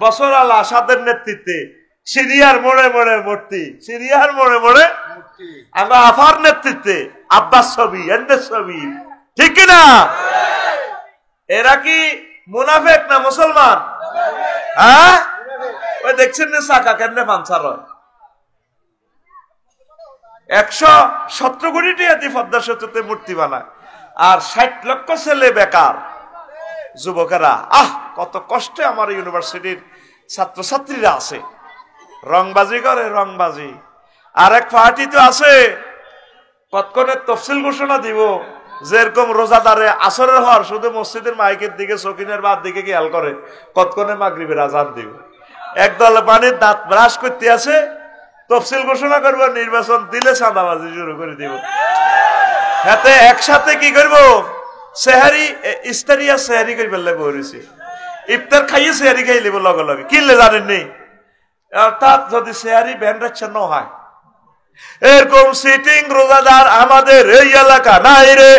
বছর আল আসাদের নেতৃত্বে সিরিয়ার মোড়ে মোড়ে মূর্তি, সিরিয়ার মোড়ে মোড়ে আমরা আফার নেতৃত্বে আব্বাস ছবি, এন্ডের ছবি, ঠিক কিনা? এরা কি মুনাফেক না মুসলমান? হ্যাঁ, ওই দেখছেন না চাকা কেমনে পাঞ্চার হয়। 117 কোটি টাকা পদ্মা সেতুতে মূর্তি বানায়, আর 60 লক্ষ ছেলে বেকার যুবকেরা। কত কষ্টে আমার ইউনিভার্সিটির ছাত্রছাত্রীরা আছে, রংবাজি করে, রংবাজি। আর এক পার্টি তো আছে কতক্ষণের তফসিল ঘোষণা দিব, যেরকম রোজাদারে আসরের হওয়ার শুধু মসজিদের মাইকের দিকে, শৌখিনের বাদ দিকে খেয়াল করে, কতক্ষণে মাগরিবের আজান দিব। একদল পানির দাঁত ব্রাশ করতে আছে, তফসিল ঘোষণা করবো, নির্বাচন দিলে চাঁদাবাজি শুরু করে দিব। হাতে একসাথে কি করবো, সেহারি ইস্তারিয়া সেহারি করে ফেললে বলেছি, ইফতার খাইয়ে সেহারি খাই লিব লগে লগে, কিনলে জানেননি। অর্থাৎ যদি সেহারি ব্যান রাখছে ন হয়, এরকম সিটিং রোজাদার আমাদের এই এলাকা নাই রে।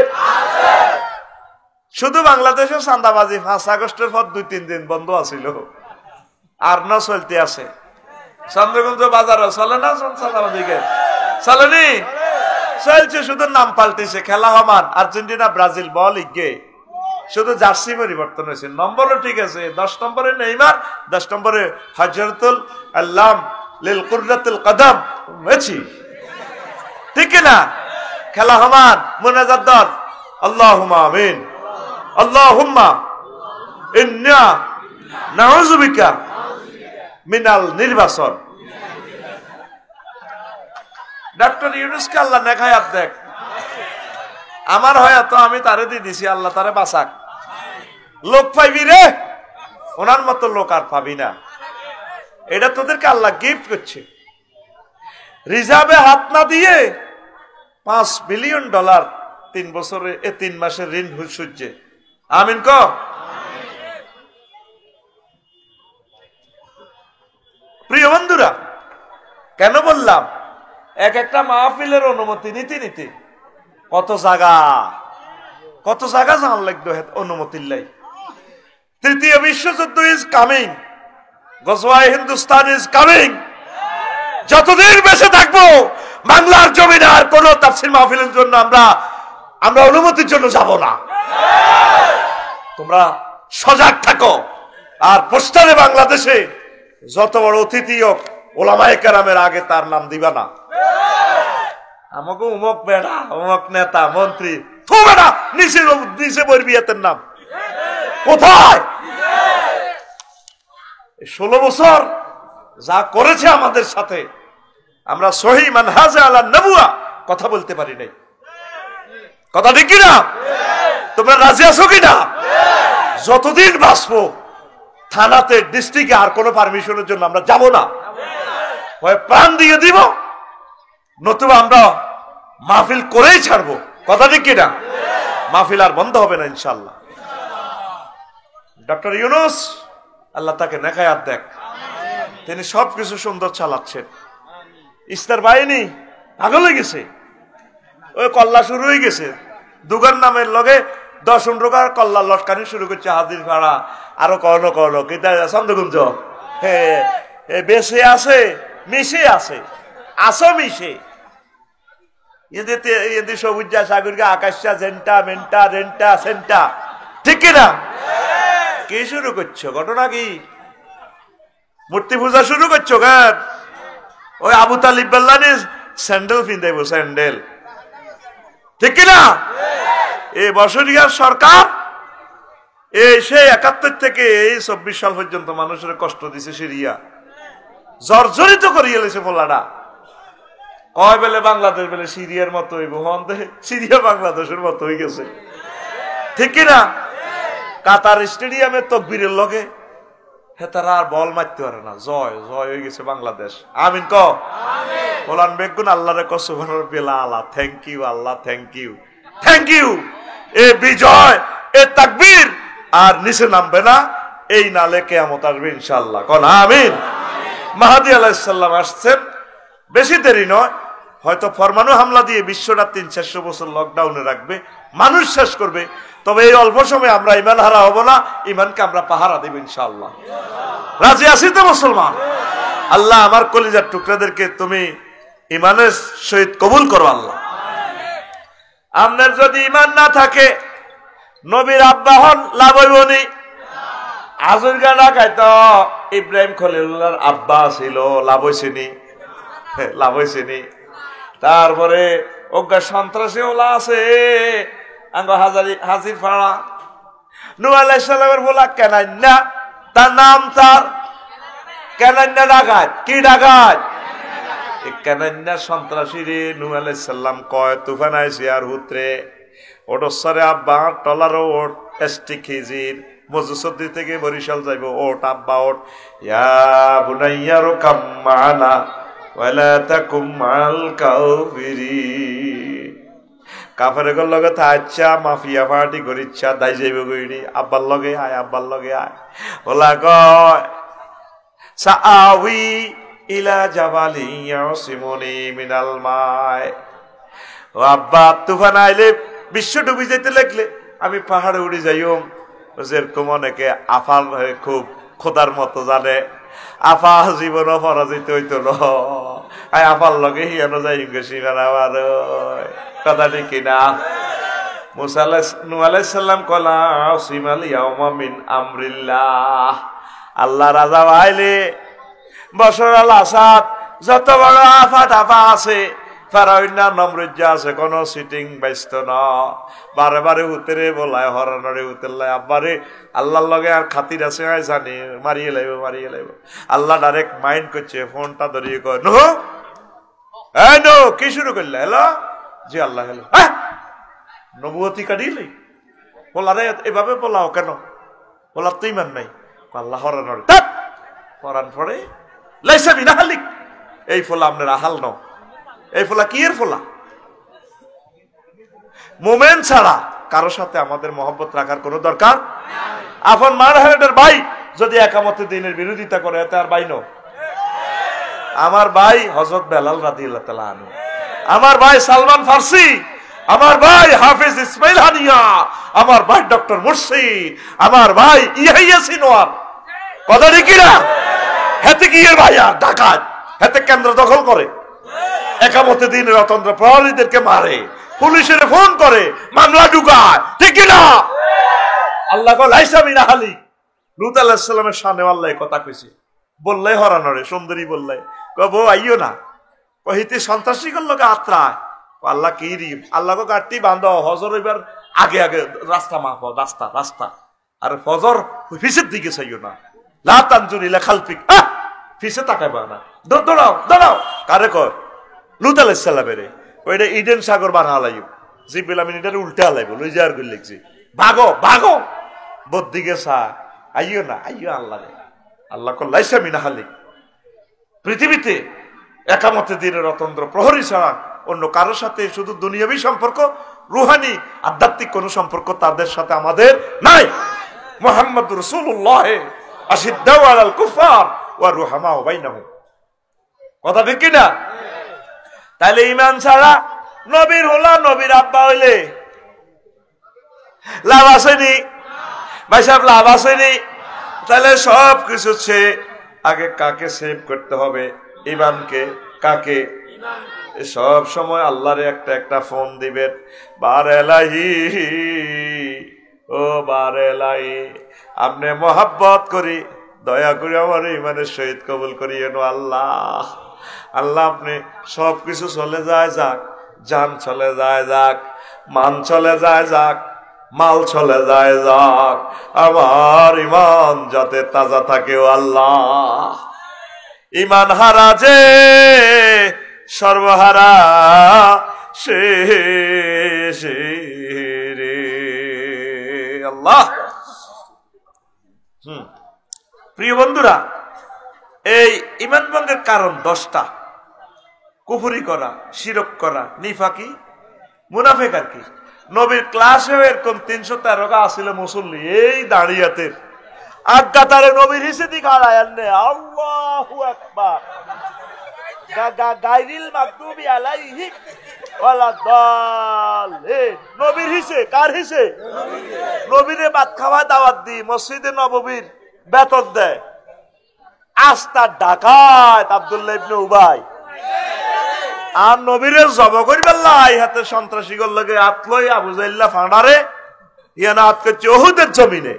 শুধু বাংলাদেশের চাঁদাবাজি 5 আগস্টের পর 2-3 দিন বন্ধ আছিল, আর না চলতে আছে। চন্দ্রগঞ্জ বাজারে চলে না চাঁদাবাজিকে, চলেনি? চলছে, শুধু নাম পাল্টেছে, খেলা সমান, আর্জেন্টিনা ব্রাজিল বল ইগে, শুধু জার্সি পরিবর্তন হয়েছে, নম্বরও ঠিক আছে। 10 নম্বরে নেইমার, 10 নম্বরে হযরতুল আল্লাম লিল কুররাতুল কদম মেসি, ঠিক না? খেলা সমান, মুনাজাত দল, আল্লাহুম্মা আমিন, আল্লাহুম্মা ইন্না নাউযু বিকা মিনাল নির্বাচন। ডক্টর ইউনূসকে আল্লাহ নেখায়াত দেখ, আমার হয়াত আমি তারে দিয়ে দিছি, আল্লাহ তারে বাঁচাক। লোক পাইবি রে, ওনার মতো লোক আর পাবি না। এটা তোদেরকে আল্লাহ গিফট করছে। রিজার্ভে হাত না দিয়ে $5 বিলিয়ন 3 বছরে 3 মাসের ঋণ সূর্যে। আমিন ক। প্রিয় বন্ধুরা, কেন বললাম এক একটা মাহফিলের অনুমতি নিতে নিতে কত জায়গা জান লাগতো অনুমতির লাই। 3য় বিশ্বযুদ্ধ ইজ কামিং, গজওয়ায়ে হিন্দুস্তান ইজ কামিং। যতদিন বেঁচে থাকবো বাংলার জমিনে আর কোন তাফসীর মাহফিলের জন্য আমরা অনুমতির জন্য যাব না। তোমরা সজাগ থাকো। আর পোস্টারে বাংলাদেশে যত বড় অতিথি হোক, ওলামায়ে কেরামের আগে তার নাম দিবা না। আমাকে উমক বেড়া, উমক নেতা, মন্ত্রী, তো বেড়া নিচে বলবি এতের নাম কোথায়? 16 বছর যা করেছে আমাদের সাথে, আমরা সহি মানহাজে আলা নবুয়া কথা বলতে পারি নাই। কথা ঠিক কিনা? তোমরা রাজি আছো কিনা? যতদিন বাঁচবো থানাতে, ডিস্ট্রিক্টে আর কোনো পারমিশনের জন্য আমরা যাব না। হয় প্রাণ দিয়ে দিব, নতুবা আমরা মাহফিল করেই ছাড়বো। কথা ঠিক কিনা? মাহফিল আর বন্ধ হবে না ইনশাআল্লাহ। ডক্টর ইউনূস, আল্লাহ তাকে নেখায়াত দেখ, তিনি সবকিছু সুন্দর চালাচ্ছেন। ইস্তার বাহিনী পাগল হয়ে গেছে, ওই কল্লা শুরু হয়ে গেছে। দুগার নামের লগে 10-15 কল্লা লটকানি শুরু করছে, হাজির ভাড়া আরো কর্ণ কিতা চন্দ্রগুঞ্জ বেশে আছে, মিশে আছে, আসো মিশে এদের সবুজা সাগরকে আকাশা জেন্টা মেন্টা রেন্টা সেন্টা, ঠিক কিনা? কি শুরু করছো? ঘটনা কি? মূর্তি পূজা শুরু করছো কেন? ওই আবু তালিব বেল্লানি স্যান্ডেল পিন্দাইব, স্যান্ডেল, ঠিক কিনা? এই বছরিয়ার সরকার সেই 71 থেকে এই 24 সাল পর্যন্ত মানুষের কষ্ট দিছে, সিরিয়া জর্জরিত করিয়ে এলেছে। ফলাটা কয় বেলে বাংলাদেশ বেলে সিরিয়ার মতো হইব, সিরিয়া বাংলাদেশের মতো হয়ে গেছে, ঠিক কিনা? কাতার স্টেডিয়ামে তকবীরের লগে হেতারা আর বল মারতে পারে না, জয় জয় হয়ে গেছে বাংলাদেশ। আমিন ক। বলান বেগুন আল্লাহরে কসুবহানার বেলা আল্লাহ, thank you Allah, thank you, thank you. এ বিজয়, এ তাকবীর আর নিচে নামবে না, এই নালে কিয়ামত আসবে ইনশাআল্লাহ। কোন আমিন। মাহদী আলাইহিস সালাম আসছেন, বেশি দেরি নয়, হয়তো ফরমানু হামলা দিয়ে বিশ্বটা 300-400 বছর লকডাউনে রাখবে, মানুষ শেষ করবে। তবে এই অল্প সময় আমরা ইমান হারা হব না, ইমানকে আমরা পাহারা দেব ইনশাআল্লাহ। রাজি আছি তো মুসলমান? আল্লাহ আমার কলিজার টুকরাদেরকে তুমি ইমানের সহিত কবুল করো আল্লাহ। আপনার যদি ইমান না থাকে নবীর আব্বা হন, লাভ হইব নি? আজুর গানা খাইতো ইব্রাহিম খলিলুল্লাহর আব্বা ছিল, লাভ হয়েছে নি? লাভ হয়েছে নি? তারপরে অজ্ঞা সন্ত্রাসী ওলা আছে হাজির ফাড়া, নূহ আলাইহিস সালামের বলা কেনাইন্না, তার নাম তার কেনাইন্না ডাকাত। কি ডাকাত? কেনাইন্না সন্ত্রাসী রে নূহ আলাইহিস সালাম কয় তুফান আইছে আর হুতরে ওটসরে আব্বা টলারো ওট এসটি খিজির মজুসদ্দি থেকে বরিশাল যাইব, ওট আব্বা ওট, ইয়া বুনাইয়া রুকাম মানা ওয়ালা তাকুম মাল কাফিরিন। কাফেরের লগে থাইচ্ছা মাফিয়া পার্টি করিচ্ছা দাই যাইব গইড়ি, আব্বার লগে আয়, আব্বার লগে আয়। ওলা কয় সাআউই ইলা জাবালি ইয়াসিমুনি মিনাল মায়। ও আব্বা তুফান আইলে বিশ্ব ডুবি যাইতে লাগলে আমি পাহাড়ে উড়ে যাইম। যেরকম অনেকে আফার খুব খোদার মতো জানে, আফা জীবন পরাজিত হইতো ন, আফার লগে হিয়ানো যাই গেছি আমার কথা ঠিক কিনা? নূহ আলাইহিস সালাম কলা সিমাল ইয়াউমা মিন আমরিল্লাহ। আল্লাহ রাজা আইলে বশর আল আসাদ যত বড় আফা টাফা আছে, ফেরাউন্না নমরুজ্জা আছে, কোন সিটিং ব্যস্ত না, বারে বারে উতেরে বলায় হরানরে উতেরলায় আব্বারে আল্লাহর লগে আর খাতির আছে জানি মারিয়ে লাইব, মারিয়ে লাইব। আল্লাহ ডাইরেক্ট মাইন্ড করছে, ফোনটা ধরিয়ে কয় নো এই নো কি শুরু করলে? হ্যালো জি আল্লাহ, হ্যালো। হ্যাঁ নবুয়তি কাটিলে বলা রে এভাবে বলাও কেন? বলা তুই মান নাই আল্লাহ হরানরে হরান পড়ে লাইসা বিনা হালিক। এই ফোলা আপনার আহাল ন, এই ফোলা কি এর ফোলা? মোমেন ছাড়া কারো সাথে আমাদের মহব্বত রাখার কোনো দরকার। আপন মার হেরের ভাই যদি একামতে দিনের বিরোধিতা করে এতে আর ভাই ন। আমার ভাই হযরত বেলাল রাদিয়াল্লাহু তাআলা আনহু, আমার ভাই সালমান ফার্সি, আমার ভাই হাফেজ ইসমাইল হানিয়া, আমার ভাই ডক্টর মুর্শিদ, আমার ভাই ইয়াহিয়া সিনওয়ার। কথা ঠিক না? হেতে কি এর ভাই আর ডাকাত, হেতে কেন্দ্র দখল করে, একামতে দিনের অতন্ত্র প্রহরীদেরকে মারে, পুলিশের ফোন করে, মামলা ঢুকায়, ঠিক না? আল্লাহ কো লাইসা মিনা হালি। লূত আলাইহিস সালামের শানে আল্লাহ কথা কইছে, বললে হরানরে সুন্দরী বললে কবো আইও না, কহিতে সন্ত্রাসী করলো আত্রায়। আল্লাহ কি রি আল্লাহ কো গাড়ি বাঁধো, হজর এবার আগে আগে রাস্তা মাপো, রাস্তা রাস্তা, আর ফজর পিছের দিকে চাইও না, লা তানজুরি লা খালফিক, পিছে তাকাইবা না, দৌড়াও দৌড়াও। কারে কর? লূত আলাইহিস সালামের। ওইটা ইডেন সাগর বানা লাইব, জিব্রাইল আমিন এটার উল্টা লাইব, লই যার কই লিখছি ভাগো ভাগো বদ্দিকে সা আইও না, আইও আল্লাহ। আল্লাহ কো লাইসা মিনা হালিক। পৃথিবীতে একামতে দিনের অতন্ত্র প্রহরী ছাড়া অন্য কারোর সাথে শুধু দুনিয়াবী সম্পর্ক, রুহানি আধ্যাত্মিক কোন সম্পর্ক তাদের সাথে আমাদের নাই। মুহাম্মদুর রাসূলুল্লাহ আশিদ্দাউ আলাল কুফার ওয়া রুহামাউ বাইনাহুম। কথা ঠিক কি না? তাহলে ঈমান ছাড়া নবীর হলা, নবীর আব্বা হইলে লাভ আসেনি ভাই সাহেব, লাভ আসেনি। তাহলে সব কিছু আগে কাকে সেভ করতে হবে? ঈমানকে। কাকে? সব সময় আল্লাহর একটা একটা ফোন দিবেন, বারেলাহি ও বারেলাহি, আপনি মোহাব্বত করি, দয়া করে আমার ঈমানের সহিত কবুল করিয়েন আল্লাহ। আল্লাহ আপনি সবকিছু চলে যায় যাক, জান চলে যায় যাক, মান চলে যায় যাক, মাল চলে যায় যাক, আমার ঈমান যাতে তাজা থাকে ও আল্লাহ। ঈমান হারা যে সর্বহারা সে রে আল্লাহ। প্রিয় বন্ধুরা, এই ঈমান ভঙ্গের কারণ 10টা। কুফরি করা, শিরক করা, নিফাকি, মুনাফিক। আর কি নবীর ক্লাসেও এরকম 313 আসিল মুসল্লি, এই দাঁড়িয়াতে আজ্ঞা তারে নবীর হিসে দিকে আড়ায় আনলে আল্লাহু আকবার। গায়রিল মাগদুবি আলাইহিম ওয়ালাদ-দাল্লিন। নবীর হিসে, কার হিসে? নবীরে ভাত খাওয়া দাওয়াত দি, মসজিদে নববীর বেতন দেয়। আস্তা ডাকাত আব্দুল্লাহ ইবনে উবাই আর নবীরে জব করিবার লাই হাতে সন্ত্রাসী গর লগে আতলই আবু জাইল্লা ফাঁড়ারে ইয়ানা হাত করছে ওহুদের জমিনে।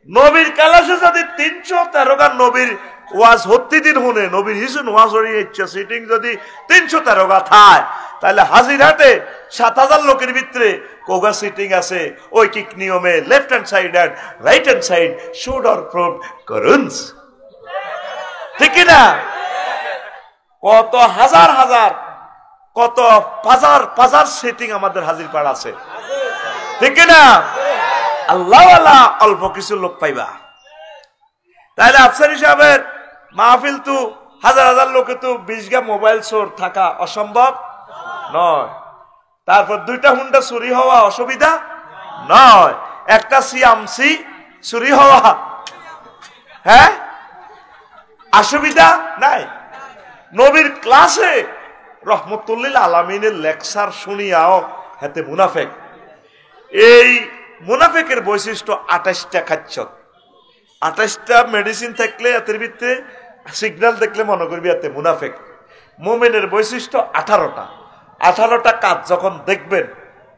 নবীর কালাসে যদি 313 গান নবীর ওয়াজ হত্তি দিন শুনে, নবীর হিসেন ওয়াজ হরিয়ে ইচ্ছে সিটিং যদি 313 গা থায়, তাহলে হাজিরহাটে 7000 লোকের ভিতরে কোগা সিটিং আছে ঐকিক নিয়মে left hand side and right hand side should or prove করুন। ঠিক না? কত হাজার হাজার কত পাজার সেটিং আমাদের হাজির পাড়া আছে। ঠিক না? আল্লাহওয়ালা অল্প কিছু লোক পাইবা। তাহলে আফসারি সাহেবের মাহফিল তো হাজার হাজার লোকে তো 20 গা মোবাইল চোর থাকা অসম্ভব নয়। তারপর 2টা হুন্ডা চুরি হওয়া অসুবিধা নয়। একটা সিএমসি চুরি হওয়া হ্যাঁ অসুবিধা নাই। নবীর ক্লাসে রহমতুল্লিল আলামিনের লেকচার শুনিয়াও হাতে মুনাফেক। এই মুনাফেকের বৈশিষ্ট্য 28টা খাচ্ছ। 28টা মেডিসিন থাকলে এতের ভিতরে সিগন্যাল দেখলে মনে করবি এতে মুনাফেক। মোমেনের বৈশিষ্ট্য 18টা। 18টা কাজ যখন দেখবেন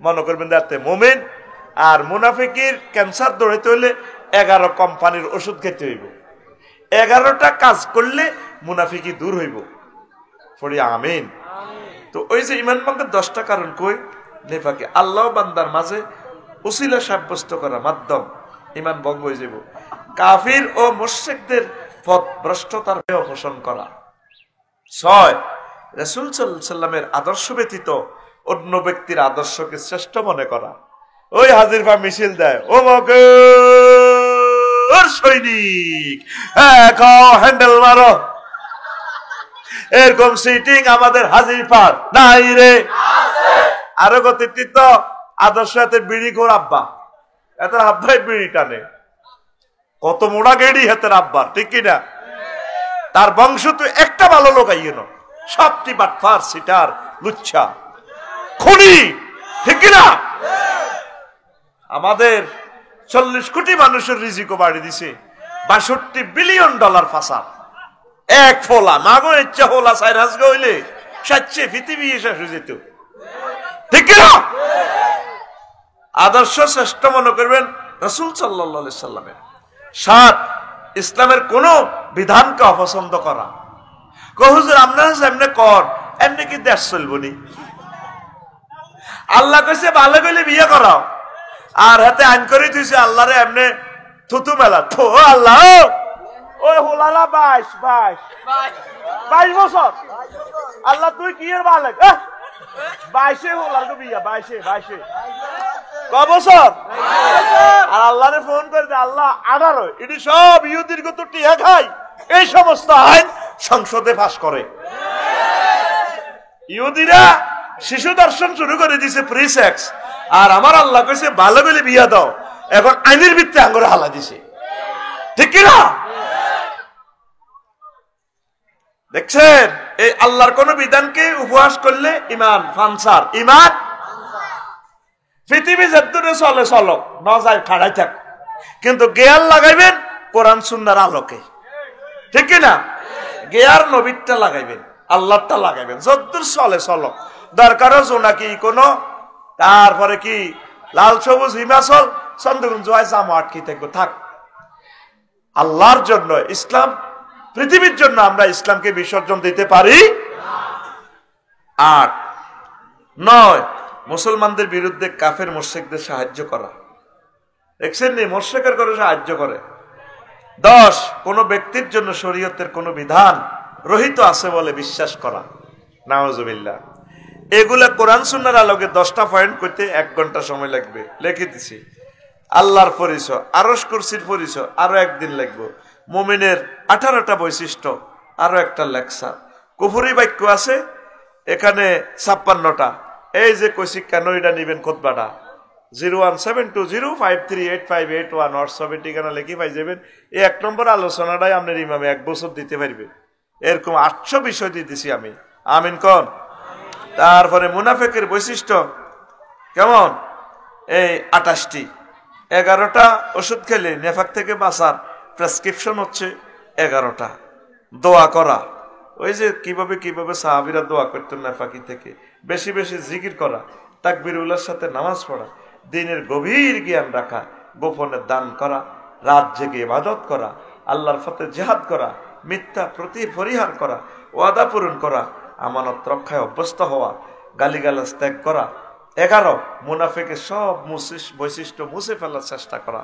মনে করবেন এতে মোমেন। আর মুনাফেকের ক্যান্সার দৌড়াইতে হইলে 11 কোম্পানির ওষুধ খেতে হইব। 11টা কাজ করলে মুনাফিকি দূর হইব। পড়ি আমিন। তো ওই যে ইমান ভাঙ্গার 10টা কারণ কই নেফাকে আল্লাহ বান্দার মাঝে উসিলা সাব্যস্ত করা মাধ্যম ইমান ভঙ্গ হয়ে যাব। কাফির ও মুশরিকদের পথ ভ্রষ্টতার পোষণ করা। 6 রাসূল সাল্লাল্লাহু আলাইহি সাল্লামের আদর্শ ব্যতীত অন্য ব্যক্তির আদর্শকে শ্রেষ্ঠ মনে করা। ওই হাজির পা মিছিল দেয় ও মগর সৈনিক হ্যান্ডেল মারো, এরকম সিটিং আমাদের হাজির পার নাই রে। আরো গতিত্ব আদর্শ হাতে বিড়ি ঘোর আব্বা, এত আব্বাই বিড়ি টানে। কত মোড়া গেড়ি হাতের আব্বার, ঠিক কিনা? তার বংশ তো একটা ভালো লোক আইয়েন, সবটি বাটফার সিটার লুচ্ছা খুনি, ঠিক কিনা? আমাদের 40 কোটি মানুষের রিজিকও বাড়ি দিছে। 62 বিলিয়ন ডলার ফাঁসা এক ফোলা মাগো ইচ্ছা হোলা সাইরাস গইলে সাচ্ছে পৃথিবী শেষ হয়ে যেত, ঠিক কিনা? আদর্শ শ্রেষ্ঠ মনে করবেন রাসূল সাল্লাল্লাহু আলাইহি সাল্লামের। 7 ইসলামের কোন বিধানকে অপছন্দ করা। হুজুর আপনারা এমনি কর, এমনি কি দেশ চলবনি? আল্লাহ কইছে ভালো কইলে বিয়ে করাও, আর হাতে আইন করে দিয়েছে আল্লাহরে এমনি থুতু মেলা। থো আল্লাহ ওই হোলালা 22 বছর আল্লাহ তুই কি এর বালেক 22 হোলার বিয়া 22 ক বছর? আর আল্লাহরে ফোন করে দে আল্লাহ 18। এটি সব ইহুদির কত টিহা খাই, এই সমস্ত আইন সংসদে পাস করে। ইহুদিরা শিশু দর্শন শুরু করে দিছে প্রি সেক্স, আর আমার আল্লাহ কইছে ভালো বলে বিয়া দাও, এখন আইনের ভিত্তিতে আঙ্গুরে হালা দিছে, ঠিক কিনা? দেখছেন এই আল্লাহর কোন বিধানকে উপহাস করলে ইমান ফানসার। ইমান পৃথিবী যেদূরে চলে চলো, ন যায় খাড়াই থাক, কিন্তু গেয়ার লাগাইবেন কোরআন সুন্নাহর আলোকে, ঠিক কিনা? গেয়ার নবীরটা লাগাইবেন, আল্লাহরটা লাগাইবেন, যদ্দূর চলে চলো। দরকারও জোনাকি কোন, তারপরে কি লাল সবুজ হিমাচল চন্দ্রগুঞ্জ জামা আটকি থাকবো, থাক। আল্লাহর জন্য ইসলাম, পৃথিবীর জন্য আমরা ইসলামকে বিসর্জন দিতে পারি। 8 9 মুসলমানদের বিরুদ্ধে কাফের মুশরিকদের সাহায্য করা। দেখছেন নি মুশরিকের করে সাহায্য করে। 10 কোন ব্যক্তির জন্য শরীয়তের কোন বিধান রহিত আছে বলে বিশ্বাস করা। নাউজুবিল্লাহ। এগুলা কোরআন সুন্নাহর আলোকে 10টা পয়েন্ট করতে 1 ঘন্টা সময় লাগবে, লিখে দিছি। আল্লাহর পরিচয়, আরশ কুরসির পরিচয় আরো একদিন লাগবে। মুমিনের 18টা বৈশিষ্ট্য আরো একটা লেকচার। কুফরি বাক্য আছে এখানে 56টা। এই যে কইছি কেন এটা নিবেন খুতবাটা 01720538581 হোয়াটসঅ্যাপে ঠিকানা লিখে পাই যাবেন। এই 1 নম্বর আলোচনাটাই আপনার ইমামে 1 বছর দিতে পারবে, এরকম 800 বিষয় দিতেছি আমি, আমিন কোন। তারপরে মুনাফিকের বৈশিষ্ট্য কেমন, এই 28টি, 11টা ওষুধ খেলে নেফাক থেকে বাঁচার প্রেসক্রিপশন হচ্ছে 11টা। দোয়া করা, ওই যে কিভাবে কিভাবে সাহাবীরা দোয়া করতেন নেফাকি থেকে, বেশি বেশি জিকির করা, তাকবীরুল্লাহর সাথে নামাজ পড়া, দিনের গভীর জ্ঞান রাখা, গোপনে দান করা, রাত জেগে ইবাদত করা, আল্লাহর পথে জিহাদ করা, মিথ্যা পরিহার করা, ওয়াদা পূরণ করা, আমানত রক্ষায় অভ্যস্ত হওয়া, গালিগালাজ ত্যাগ করা। 11 মুনাফিকের সব বৈশিষ্ট্য মুছে ফেলার চেষ্টা করা।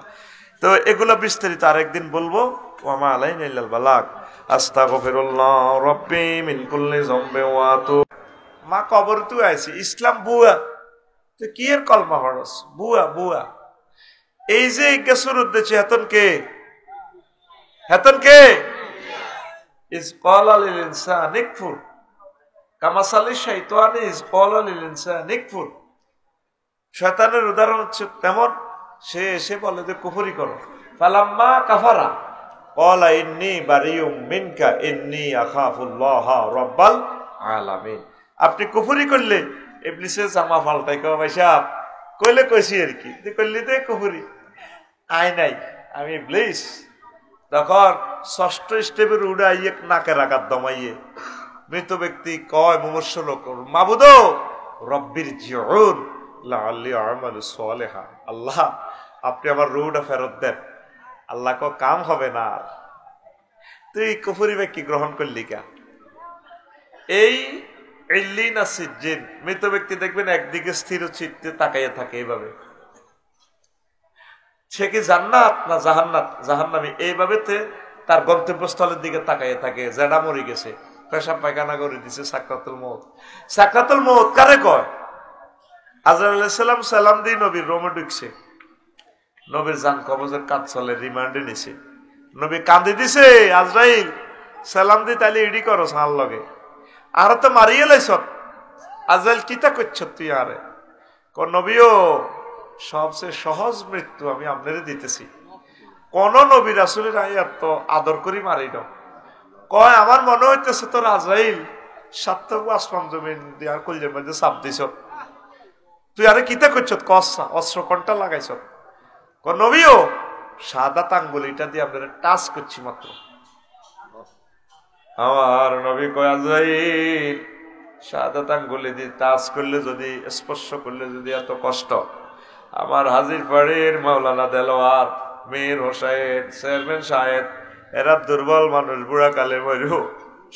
তো এগুলো বিস্তারিত আরেকদিন বলবো। ওয়া মা আলাইনা ইল্লাল বালাগ। আস্তাগফিরুল্লাহ রাব্বি মিন কুল্লি যামবি ওয়া আতুব। মা কবর তুই আইছি ইসলাম বুয়া, তো কি এর কলমা হরস বুয়া বুয়া। এই যে গেসুর উদ্দেশ্যে হেতন কে ইজ ক্বালা লিল ইনসানি ইকফুর কামাসালি শাইতানি ইজ ক্বালা লিল ইনসানি ইকফুর। শয়তানের উদাহরণ হচ্ছে তেমন, সে এসে বলে যে কুফরি করো, ফালাম্মা কাফারা ক্বালা ইন্নী বারিউম মিনকা ইন্নী আখাফুল্লাহ রাব্বাল আলামিন। আপনি কুফরি করলে ইবলিসের জামা পাল্টাই কও ভাই সাহেব কইলে কইছি আর কি, কইলি তো কুফরি আই নাই আমি ইবলিস। তখন 6ষ্ঠ স্টেপের উড়াইয়ে নাকের আঘাত দমাইয়ে মৃত ব্যক্তি কয় মুমূর্ষ লোক, মাবুদ রব্বির জিউন লাআল্লি আমালু সালিহা, আল্লাহ আপনি আমার রূহটা ফেরত দেন। আল্লাহ কো কাম হবে না, তুই কুফরি ব্যক্তি গ্রহণ করলি কা। এই ইল্লিন আসিজিন মৃত ব্যক্তি দেখবেন একদিকে স্থির চিত্তে তাকাইয়া থাকে এইভাবে, সে কি জান্নাত না জাহান্নাত জাহান্নামী, এইভাবে তার গন্তব্যস্থলের দিকে তাকাইয়া থাকে। জেডা মরে গেছে, পেশাব পায়খানা করে দিছে, সাকরাতুল মউত। সাকরাতুল মউত কারে কয়? আজরাইল আলাইহিস সালাম সালাম দিয়ে নবীর রোমে ঢুকছে, নবীর জান কবজের কাজ চলে, রিমান্ডে নিছে, নবী কাঁদি দিছে, আজরাইল সালাম দি তাইলে ইডি করো সাল লগে, আর তো মারিয়ে লাইছ, আজরাইল কিতা করছ তুই? আরে নবীও সবচেয়ে সহজ মৃত্যু আমি আপনারে দিতেছি, কোন নবী রাসূলের আয়াত তো আদর করি মারি না। কয় আমার মনে হইতেছে তোর আজরাইল সাতটা আসমান জমিন দিয়ার কলজের মধ্যে চাপ দিছ, তুই আরে কিতা করছ? কসা অস্ত্র কোনটা লাগাইছ? নবীও সাদা আঙ্গুলিটা দিয়ে আপনারা টাচ করছি মাত্র। আমার নবী কয় আজরাইল সাদা আঙ্গুলি দিয়ে টাচ করলে যদি, স্পর্শ করলে যদি এত কষ্ট, আমার হাজির পাড়ির মাওলানা দেলোয়ার, মীর হোসেন, চেয়ারম্যান সাহেব, এরা দুর্বল মানুষ, বুড়া কালে মরু,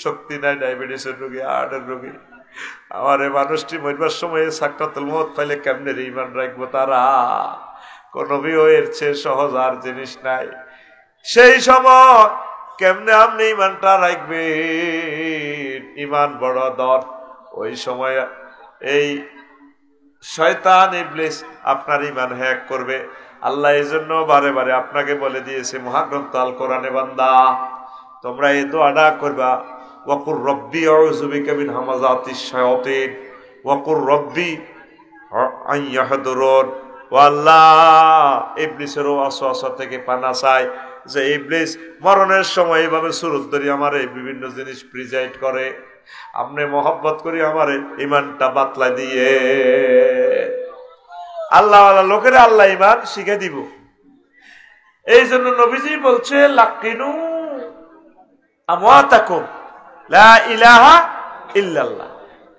শক্তি নাই, ডায়াবেটিসের রোগী, হার্টের রোগী, আমার এই মানুষটি মরবার সময় সাকরাতুল মউত পাইলে কেমনে ঈমান রাখবো তারা? কোন এর চেয়ে সহজ আর জিনিস নাই। সেই সময় কেমনে আপনি ঈমানটা রাখবেন? ঈমান বড় দর। ওই সময় এই শয়তান ইবলিস আপনার ঈমান হ্যাক করবে। আল্লাহ এই জন্য বারে বারে আপনাকে বলে দিয়েছে মহাগ্রন্থ আল কোরআনে, বান্দা তোমরা এই দোয়াটা করবা, ওয়াকুর রব্বি আউযু বিকা মিন হামাযাতিশ শায়াতিন ওয়াকুর রব্বি আন ইয়াহদুরুন। ও আল্লাহ ইবলিসের ওয়াসওয়াসা থেকে পানা চাই, যে ইবলিস মরণের সময় এইভাবে সুরত ধরি আমার এই বিভিন্ন জিনিস প্রিজাইড করে, আপনি মহব্বত করি আমার ঈমানটা বাতলা দিয়ে। আল্লাহ লোকেরা আল্লাহ ঈমান শিখে দিব। এই জন্য নবীজি বলছে লাকিনু আমওয়াতাকুম লা ইলাহা ইল্লাল্লাহ,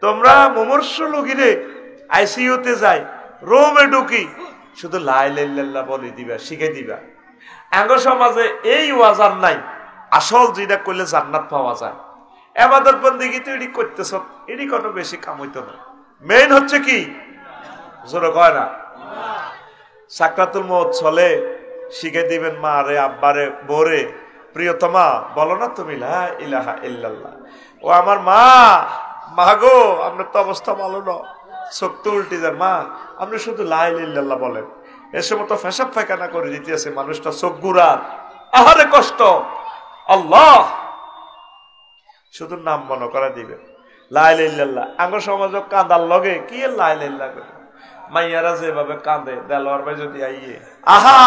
তোমরা মুমূর্ষ লোকিরে আইসিইউতে যাই, রোমে ঢুকি, শুধু লা ইলাহা ইল্লাল্লাহ বলে দিবা, শিখে দিবা। আঙ্গ সমাজে এই ওয়াজার নাই, আসল যেটা করলে জান্নাত পাওয়া যায়। ইবাদত বন্দেগী তো এডি করতেছ, এডি কোনো বেশি কাম হইতো না। মেইন হচ্ছে কি, জোরে কয় না, সাকরাতুল মউত চলে, শিখে দিবেন মা রে, আব্বারে, বোরে, প্রিয়তমা বলো না তুমি লা ইলাহা ইল্লাল্লাহ। ও আমার মা, মা গো আপনার তো অবস্থা ভালো না, চোখ তো উল্টে যান, মা আপনি শুধু লা ইলাহা ইল্লাল্লাহ বলেন। এ সময় তো পেশাব পায়খানা করে দিতে আছে মানুষটা, চোখ গুড়ার, আহারে কষ্ট। আল্লাহ শুধু নাম মনে করে দিবেন লা ইলাহা ইল্লাল্লাহ। আঙ্গ সমাজ কাঁদার লগে কি লা ইলাহা ইল্লাল্লাহ, মাইয়ারা যেভাবে কাঁদে, দেলোয়ার ভাই যদি আইয়ে, আহা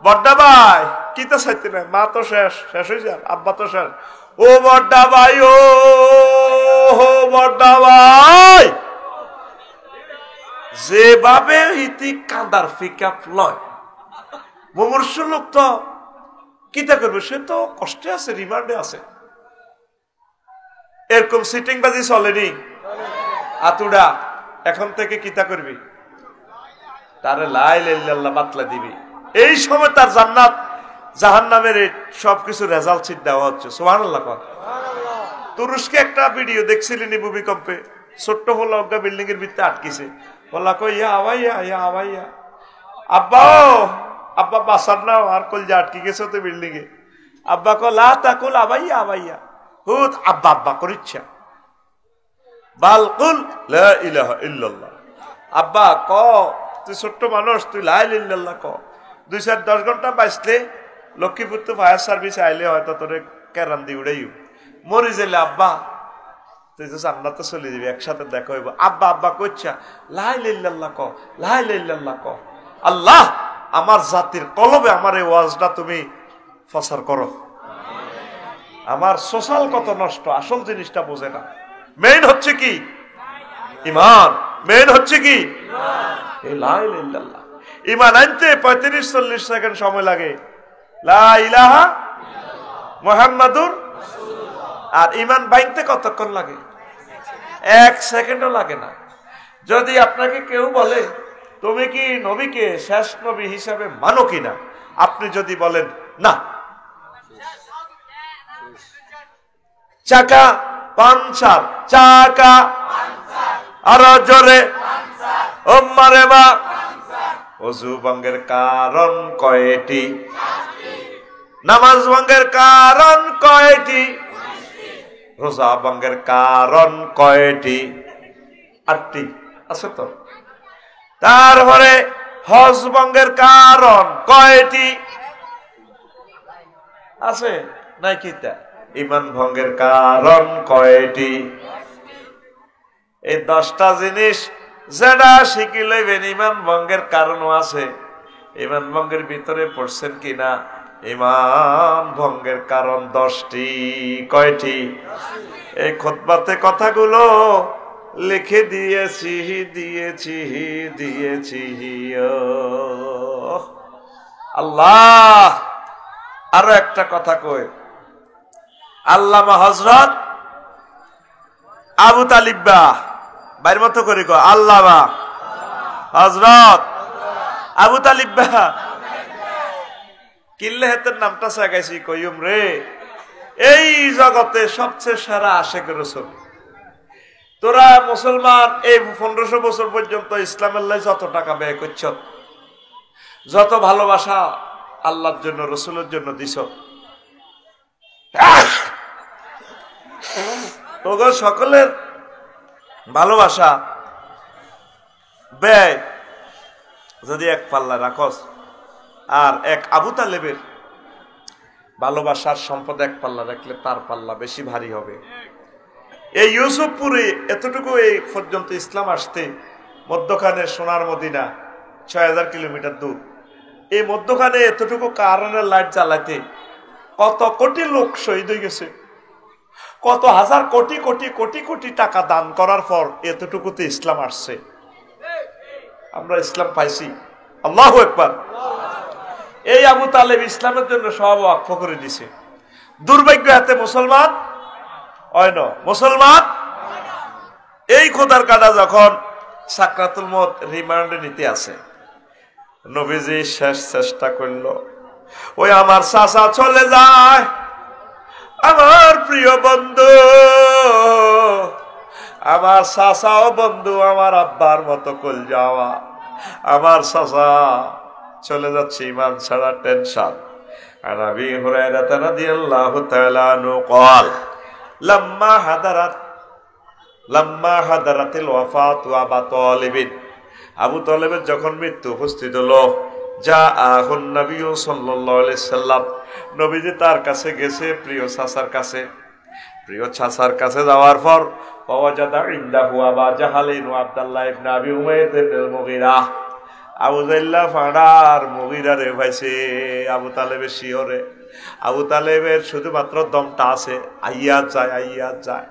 বড়দা ভাই কিতা চাইতে না, মা তো শেষ হয়ে যান, আব্বা তো শেষ। ও বড়া ভাই, ও বড়া ভাই, যেভাবে ইতি কাঁদার পিকআপ লয়, মুমূর্ষ লোক তো কিতা করবে, সে তো কষ্টে আছে, রিমান্ডে আছে। এরকম সিটিং বাজি চলেনি। আতুডা এখন থেকে কিতা করবি, তারে লা ইলাহা ইল্লাল্লাহ বাতলা দিবি। এই সময় তার জান্নাত জাহান্নামের সবকিছু রেজাল্ট শীট দেওয়া হচ্ছে। সুবহানাল্লাহ। তুরস্কে একটা ভিডিও দেখছিলেন ভূমিকম্পে, ছোট্ট হলো একটা বিল্ডিং এর ভিতরে আটকিছে, বললা কই ইয়া আবাইয়া, ইয়া আবাইয়া, আব্বা আব্বা বাসার নাও, আর কল যে আটকে গেছে তো বিল্ডিং এ। আব্বা কো লা তাকুল আবাইয়া আবাইয়া, হুত আব্বা আব্বা করিচ্ছা, বাল কুল লা ইলাহা ইল্লাল্লাহ। আব্বা ক, তুই ছোট্ট মানুষ, তুই লা ইলাহা ইল্লাল্লাহ ক। 2-10 ঘন্টা বাঁচলে লক্ষ্মীপুর তো ফায়ার সার্ভিস আইলে হয়তো তোরে কেরান দিয়ে উড়াইও, মরি যাইলে আব্বা তুই তো জান্নাতে চলে যাবি, একসাথে দেখা হইব। আব্বা আব্বা কইছা, লা ইলাহা ইল্লাল্লাহ ক, লা ইলাহা ইল্লাল্লাহ ক। আল্লাহ আমার জাতির কলবে আমার এই ওয়াজটা তুমি ফসার করো। আমার সোশ্যাল কত নষ্ট, আসল জিনিসটা বোঝে না। মেইন হচ্ছে কি ইমান, মেইন হচ্ছে কি লা ইলাহা ইল্লাল্লাহ। ইমান আনতে 35-40 সেকেন্ড সময় লাগে, লা ইলাহা মুহাম্মাদুর রাসূলুল্লাহ। আর ইমান বাইনতে কতক্ষণ লাগে? 1 সেকেন্ডও লাগে না। যদি আপনাকে কেউ বলে তুমি কি নবীকে শেষ নবী হিসাবে মানো কিনা, আপনি যদি বলেন না, চাকা পাঞ্চার, চাকা আরো জোরে, ও মারে মা। ওযু ভঙ্গের কারণ কয়টি? নামাজ ভঙ্গের কারণ কয়টি? রোজা ভঙ্গের কারণ কয়টি? 8টি আছে তো। তারপরে হজ ভঙ্গের কারণ কয়টি আছে? নাই কিতা? ইমান ভঙ্গের কারণ কয়টি? এই 10টা জিনিস যেটা শিখি লইবেন, ইমান ভঙ্গের কারণও আছে। ইমান ভঙ্গের ভিতরে পড়ছেন কিনা? ইমান ভঙ্গের কারণ 10টি। কয়টি? এই খুতবাতে কথাগুলো লিখে দিয়েছি দিয়েছি দিয়েছি। আল্লাহ আরো একটা কথা কই, আল্লামা হযরত আবু তালিব বাইর মতো করে কো, আল্লামা হযরত আবু তালিব কিল্লে হাতের নামটা সাগাইছি কইম রে, এই জগতে সবচেয়ে সেরা আশিক রাসূল। তোরা মুসলমান এই 1500 বছর পর্যন্ত ইসলামের লাই যত টাকা ব্যয় করছ, যত ভালোবাসা আল্লাহর জন্য রাসূলের জন্য দিছ, তোগো সকলের ভালোবাসা ব্যয় যদি এক পাল্লা রাখস, আর এক আবু তালেবের ভালোবাসার সম্পদ এক পাল্লা রাখলে তার পাল্লা বেশি ভারী হবে। এই ইউসুফপুরে এতটুকু এই পর্যন্ত ইসলাম আসতে মধ্যখানে সোনার মদিনা 6000 কিলোমিটার দূর, এই মধ্যখানে এতটুকু কারণের লাইট জ্বালাতে কত কোটি লোক শহীদ হয়ে গেছে, কত হাজার কোটি কোটি কোটি কোটি টাকা দান করার পর এতটুকুতে ইসলাম আসছে। আমরা ইসলাম পাইছি। আল্লাহু আকবার। এই আবু তালেব ইসলামের জন্য সব ওয়াকফ করে দিছে। দুর্ভাগ্য হাতে মুসলমান হয় না, মুসলমান এই খোদার কাটা যখন সাকরাতুল মউত রিমান্ডে নিতে আছে, নবীজি শেষ চেষ্টা করলো, ওই আমার চাচা চলে যায়, আমার প্রিয় বন্ধু, আমার চাচাও বন্ধু, আমার আব্বার মতো কল যাওয়া, আমার চাচা চলে যাচ্ছে ইমান ছাড়া, টেনশন। আর আবি হুরায়রা রাদিয়াল্লাহু তাআলা আনহু قال লাম্মা হাদারাতিল ওয়াফাত ওয়া আবু তালিব, আবু তালেবের যখন মৃত্যু উপস্থিত হলো, যা আহুন নবী সাল্লাল্লাহু আলাইহি সাল্লাম, নবীজি তার কাছে গেছে, প্রিয় চাচার কাছে। প্রিয় চাচার কাছে যাওয়ার পর ওয়াজাদা ইনদাহু আবা জাহালিন ওয়া আব্দুল্লাহ ইবনে আবি উমাইয়া ইবনে মুগীরা, আবু জাইল্লা ফাড়ার মুগিরারে ভাইছে আবু তালেবের শিওরে। আবু তালেবের শুধুমাত্র দমটা আছে, আইয়া যায়।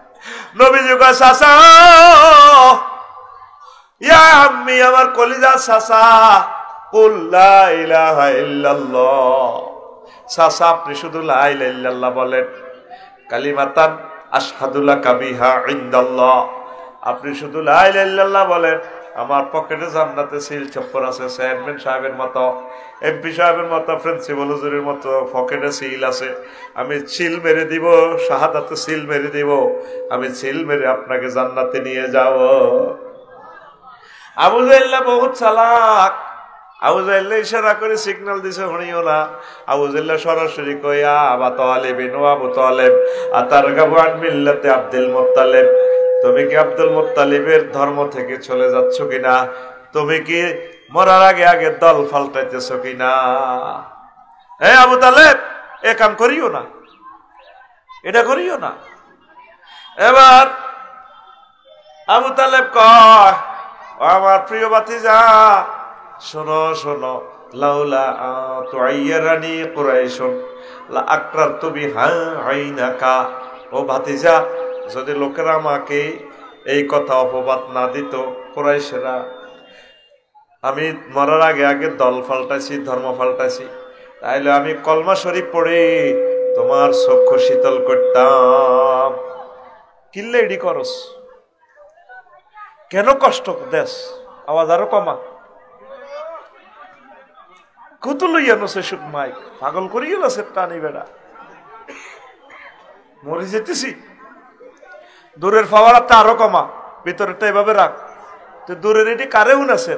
নবীজি কয় চাচা, ইয়া আম্মি, আমার কলিজা চাচা, কুল লা ইলাহা ইল্লাল্লাহ। চাচা আপনি শুধু লা ইলাহা ইল্লাল্লাহ বলেন, কালিমাতান আশহাদু লাকা বিহা ইনদাল্লাহ। আপনি শুধু লা ইলাহা ইল্লাল্লাহ বলেন, আমার পকেটে জান্নাতে সিল চপ্পর আছে। চেয়ারম্যান সাহেবের মতো, এমপি সাহেবের মতো, প্রিন্সিপাল হুজুরের মতো পকেটে সিল আছে। আমি সিল মেরে দিব, শাহাদাতে সিল মেরে দিব, আমি সিল মেরে আপনাকে জান্নাতে নিয়ে যাব। আবু জাহেল বহুত চালাক। আবু জাহেল ইশারা করে সিগন্যাল দিছে, শুনিও না। আবু জাহেল সরাসরি কইয়া আবা তালেব, নো আবু তালেব, আতারগাবু আন মিল্লাতে আব্দুল মুত্তালিব, তুমি কি আব্দুল মুত্তালিবের ধর্ম থেকে চলে যাচ্ছ কিনা? তুমি কি মরার আগে আগে দল পাল্টাইতেছ কিনা? আবু তালেব, এ কাম করিও না, এটা করিও না। এবার আবু তালেব কয়, আমার প্রিয় ভাতিজা, শোনো শোনো, লাউলা তুআইয়ারানি কুরাইশুন লা আকরারতু বিহা আইনাকা। ও ভাতিজা, যদি লোকেরা আমাকে এই কথা অপবাদ না দিত, কুরাইশরা, আমি মরার আগে আগে দল পাল্টাইছি, ধর্ম পাল্টাইছি, তাইলে আমি কলমা শরীফ পড়ে তোমার চক্ষু শীতল করতাম। কিল্লে এডি করস, কেন কষ্ট দেশ? আওয়াজ আরো কমা। কত লইয়া নছে সুখ মাইক, পাগল করি গেল সে টানি বেড়া, মরে যেতেছি। দূরের ফাওয়ারটা আরো কমা, ভিতরেরটা এভাবে রাখ। তো দূরের এটি কারে আছে?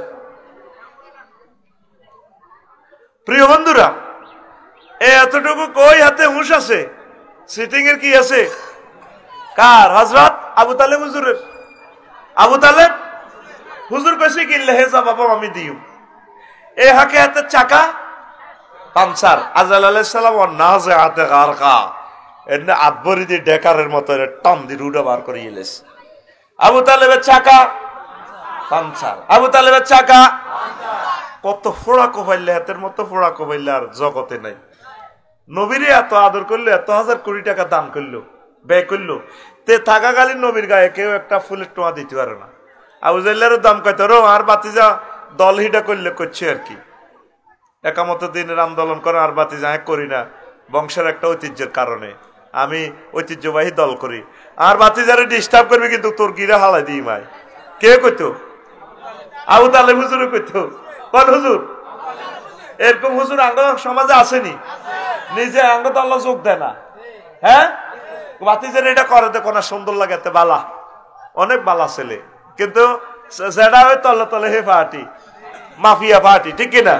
প্রিয় বন্ধুরা, এতটুকু কই হাতে হুঁশ আছে? সিটিং এর কি আছে? কার? হযরত আবু তালেব হুজুরের। আবু তালেব হুজুর কইছে কিনলে হে যা বাবা আমি দিও। এ হাকে হাতে চাকা পাঞ্চার। আজরাইল আলাইহিস সালাম ও নাযাআতে গারকা, এনে আদবরি দি ডেকারের মতো টান দি রুডা বার করে ইলেস। আবু তালেবের চাকা পাঞ্চার, আবু তালেবের চাকা কত ফোড়া কোবাইলে, হাতের মতো ফোড়া কোবাইলে আর জগতে নাই। নবীরে এত আদর করলো, এত হাজার কোটি টাকা দান করলো, ব্যয় করলো, তে থাকাকালীন নবীর গায়ে কেউ একটা ফুলের টোয়া দিতে পারে না। আবু জাহেলের দাম কত রো, আর বাতিজা দল হিডা করলে করছে আর কি, একামত দিনের আন্দোলন করে, আর বাতিজা করি না, বংশের একটা ঐতিহ্যের কারণে আমি ঐতিহ্যবাহী দল করি। আর বাতিজারে ডিস্টার্ব করবে কিন্তু তোর গিরা হালাই দিই মাই। কে কইতো? আবু তালেব হুজুরে কইতো। কোন হুজুর? এরকম হুজুর আঙ্গ সমাজে আসেনি, নিজে আঙ্গ তো আল্লাহ যোগ দেয় না। হ্যাঁ, বাতিজার এটা করে দেখো না, সুন্দর লাগে, এতে বালা, অনেক বালা ছেলে, কিন্তু যেটা হয় তলে তলে হে পার্টি, মাফিয়া পার্টি, ঠিক কিনা?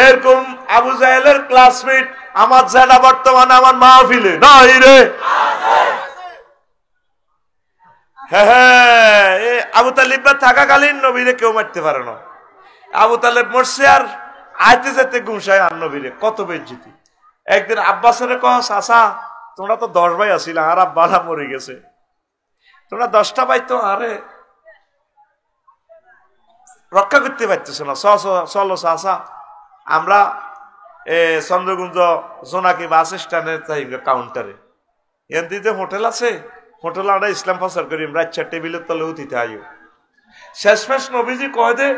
এরকম আবু জাহেলের ক্লাসমেট আমার যেটা বর্তমানে আমার মাহফিলে নাই রে। হ্যাঁ, আবু তালেব থাকাকালীন নবীরে কেউ মারতে পারে না। আবু তালেব মরছে আর আইতে যেতে গুমসায় আর নবীরে কত বেজ্জিতি। একদিন আব্বাসের কহ, চাচা তোমরা তো 10 ভাই আসিল, আর আব্বারা মরে গেছে, তোমরা 10টা ভাই তো আরে রক্ষা করতে পারতেছ না, চলো চাচা আমরা চন্দ্রগুঞ্জ জোনাকি বাস স্ট্যান্ডের কাউন্টারে এনদিতে হোটেল আছে, হোটেল আমরা ইসলাম প্রচার করি, রাচ্চা টেবিলের তলে উঠিতে আইও। শেষমেশ নবীজি কয় দে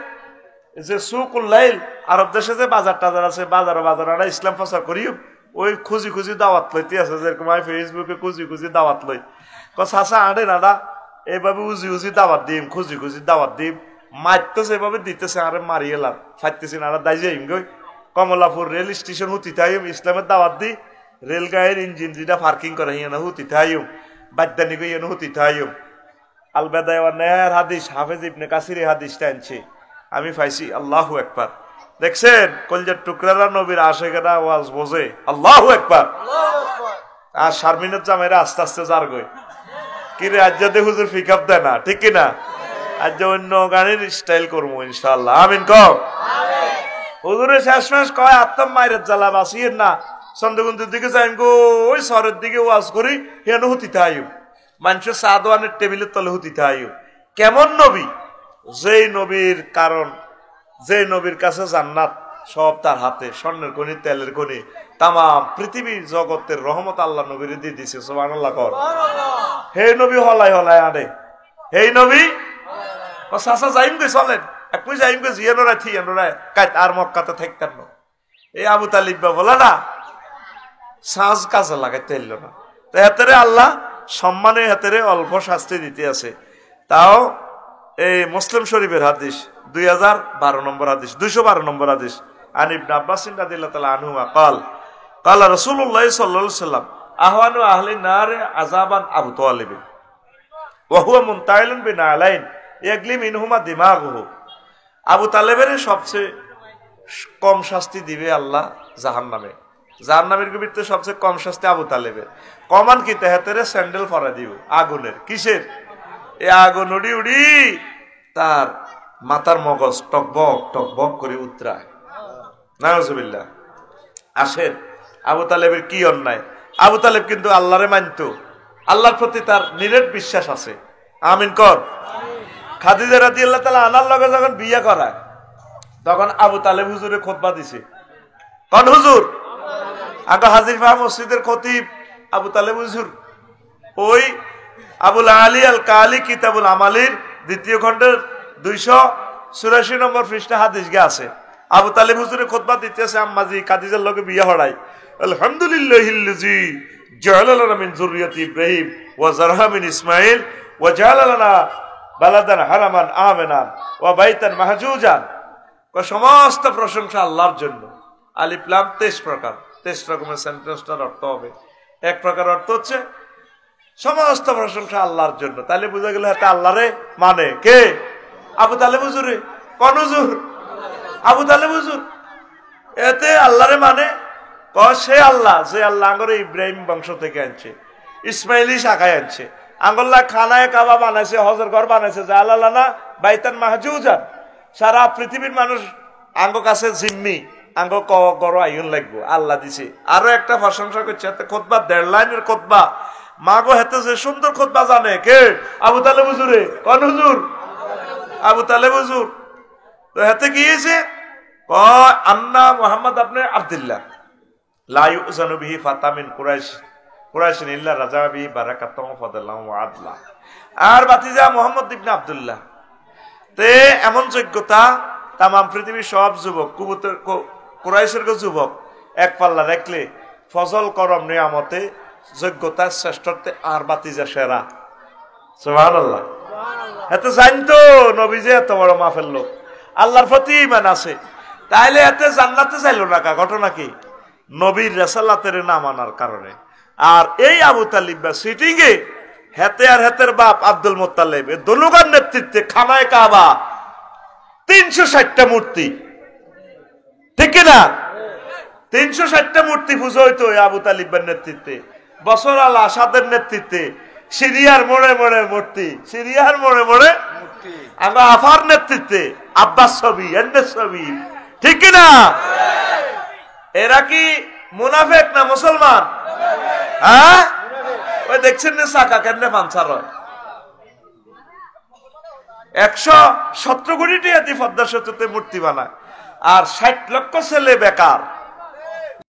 যে সুকুল্লাইল, আরব দেশে যে বাজার টাজার আছে, বাজার আমরা ইসলাম প্রচার করিও, ওই খুঁজি খুঁজি দাওয়াত লইতে আছে, যেরকম আমি ফেসবুকে খুঁজি খুঁজি দাওয়াত লই। চাচা আড়ে নাডা এইভাবে উজি দাওয়াত দিম, খুঁজি খুঁজি দাওয়াত দিম, মারতেছে এভাবে দিতেছে, আরে মারি এলাম ফাইতেছি না, দাই যাইম গই কমলাপুর রেল স্টেশন হুতিতে আইম, ইসলামের দাওয়াত দি, রেল গায়ের ইঞ্জিন যেটা পার্কিং করে হিয়ানা হুতিতে আইম, বাদ্যানি গই হুতিতে আইম। আলবেদায় নেহার হাদিস, হাফেজ ইবনে কাসির হাদিসটা আনছে, আমি পাইছি। আল্লাহু আকবার। দেখছেন কলজার টুকরারা নবীর আশেকেরা ওয়াজ বোঝে, আল্লাহু আকবার। আর শারমিনের জামাইরা আস্তে আস্তে যার গই কিরে আজ্জাদে হুজুর পিকআপ দেয় না, ঠিক কিনা? আজ অন্য গানের স্টাইল করবো ইনশাআল্লাহ, আমিন কম। হুজুরে শেষমেশ কয় আত্ম মায়ের জ্বালা বাসিয়ে না, চন্দ্রগুন্দের দিকে যাইম গো, ওই শহরের দিকে ওয়াজ করি, হেন হুতিতে আইম, মানুষের সাদওয়ানের টেবিলের তলে হুতিতে আইম। কেমন নবী? যেই নবীর কারণ যে নবীর কাছে জান্নাত সব তার হাতে, স্বর্ণের খনি, তেলের খনি, তাম পৃথিবীর জগতের রহমত আল্লাহ নবীর দিয়ে দিছে। সুবহানাল্লাহ কর। হে নবী হলাই হলাই আরে, হে নবী চাচা যাইম গে চলেন, একই যাইম গে জিয়ানোরা থিয়ানোরা কাইত আর মক্কাতে থাকতেন না। এই আবু তালিব বলা না সাজ কাজে লাগাইতে এলো না। তো হেতেরে আল্লাহ সম্মানে হেতেরে অল্প শাস্তি দিতে আছে। তাও এই মুসলিম শরীফের হাদিস 2012 নম্বর হাদিস, 212 নম্বর হাদিস, আন ইবনে আব্বাস রাদিয়াল্লাহু তাআলা আনহুমা قال قال রাসূলুল্লাহ সাল্লাল্লাহু আলাইহি ওয়াসাল্লাম আহওয়ানু আহলি নার আযাবান আবু তালিব ওয়া হুয়া মুনতাইলুন বিনালাইন ইয়াগলি মিনহুমা দিমাগুহু। আবু তালেবের সবচেয়ে কম শাস্তি দিবে আল্লাহ জাহান্নামে। জাহান্নামের ভিতরে সবচেয়ে কম শাস্তি আবু তালেবের। কমান কি তেহাতেরে স্যান্ডেল পরা দিব আগুনের, কিসের? এই আগুন উড়ি উড়ি তার মাথার মগজ টকবক টকবক করে উতরায়। নাউজুবিল্লাহ। আসেন আবু তালেবের কি অন্যায়। আবু তালেব কিন্তু আল্লাহরে মানতো, আল্লাহর প্রতি তার নিরেট বিশ্বাস আছে। আমিন কর। খাদিজা রাদিয়াল্লাহু তাআলা আনার লগে যখন বিয়ে করায় তখন আবু তালেব হুজুরে খুতবা দিছে। কোন হুজুর? আগে হাজিরফা মসজিদের খতিব আবু তালেব হুজুর। ওই আবুল আলী আল কালি কিতাবুল আমালির 2য় খণ্ডের 284 নম্বর পৃষ্ঠা হাদিস গে আছে। আবু তালেব হুজুরে খুতবা দিতেছে আম্মাজি খাদিজার লগে বিয়ে হড়াই। আলহামদুলিল্লাহিল্লাযী জাআলা লানা মিন যুররিয়াতি ইব্রাহিম ওয়া যারহা মিন ইসমাঈল ওয়া জাআলা লানা বালাদান হারামান আমিনান ওয়া বাইতান মাহজুজান। সমস্ত প্রশংসা আল্লাহর জন্য। আলিফ লাম 23 প্রকার, 23 রকমের সেন্টেন্সটার অর্থ হবে। এক প্রকার অর্থ হচ্ছে সমস্ত প্রশংসা আল্লাহর জন্য। তাহলে বুঝা গেল হাতে আল্লাহরে মানে কে? আবু তালেব হুজুরে। কোন হুজুর? আবু তালেব হুজুর। এতে আল্লাহরে মানে সে আল্লাহ যে আল্লাহ আঙ্গরে ইব্রাহিম বংশ থেকে আনছে, ইসমাইলি শাখায় আনছে, আঙ্গল্লাহ খানায় কাবা বানাইছে, হজর ঘর বানাইছে, জালালানা বাইতান মাহজুজান। সারা পৃথিবীর মানুষ আঙ্গ কাছে জিম্মি, আঙ্গ গড় আইন লাগবো, আল্লাহ দিছে। আরো একটা প্রশংসা করছে, খুতবা 1.5 লাইনের খুতবা। মাগো হেতে যে সুন্দর খুতবা জানে কে? আবু তালেব হুজুরে। কোন হুজুর? আবু তালেব হুজুর। তো হেতে কি হয়েছে? আন্না মুহাম্মদ আপনি আব্দুল্লাহ লা ইউজানু বিহি ফাতামিন কুরাইশ কুরাইশ ইল্লা রাজা বিহি বারাকাতুহু ফাদাল্লাহু ওয়া আদলা। আর বাতিজা মুহাম্মদ ইবনে আব্দুল্লাহ তে এমন যোগ্যতা তাম পৃথিবীর সব যুবক কুরাইশের যুবক এক পাল্লা রাখলে ফজল করম নিয়ামতে যোগ্যতা শ্রেষ্ঠত্বে আর বাতিজা সেরা। সুবহানাল্লাহ। এতে জানতো নবী যে এত বড় মাফের লোক, আল্লাহর প্রতি ঈমান আছে, তাইলে এতে জান্নাতে চাইল না। ঘটনা কি? নবীর রিসালাতের না মানার কারণে। আর এই আবু তালিব বা সিটিং এ হেতে আর হেতের বাপ আব্দুল মুত্তালিব এ দলুগার নেতৃত্বে খানায় কাবা 360টা মূর্তি, ঠিক না? 360টা মূর্তি পুজো হইতো আবু তালিবের নেতৃত্বে। বছর আল আসাদের নেতৃত্বে সিরিয়ার মোড়ে মোড়ে মূর্তি, সিরিয়ার মোড়ে মোড়ে আমরা আফার নেতৃত্বে আব্বাস ছবি, এন্ডের ছবি, ঠিক না? এরা কি মুনাফেক না মুসলমান? হ্যাঁ, ওই দেখছেন না চাকা কেন পাঞ্চার হয়। 117 কোটি টাকা পদ্মা সেতুতে মূর্তি বানায়, আর 60 লক্ষ ছেলে বেকার।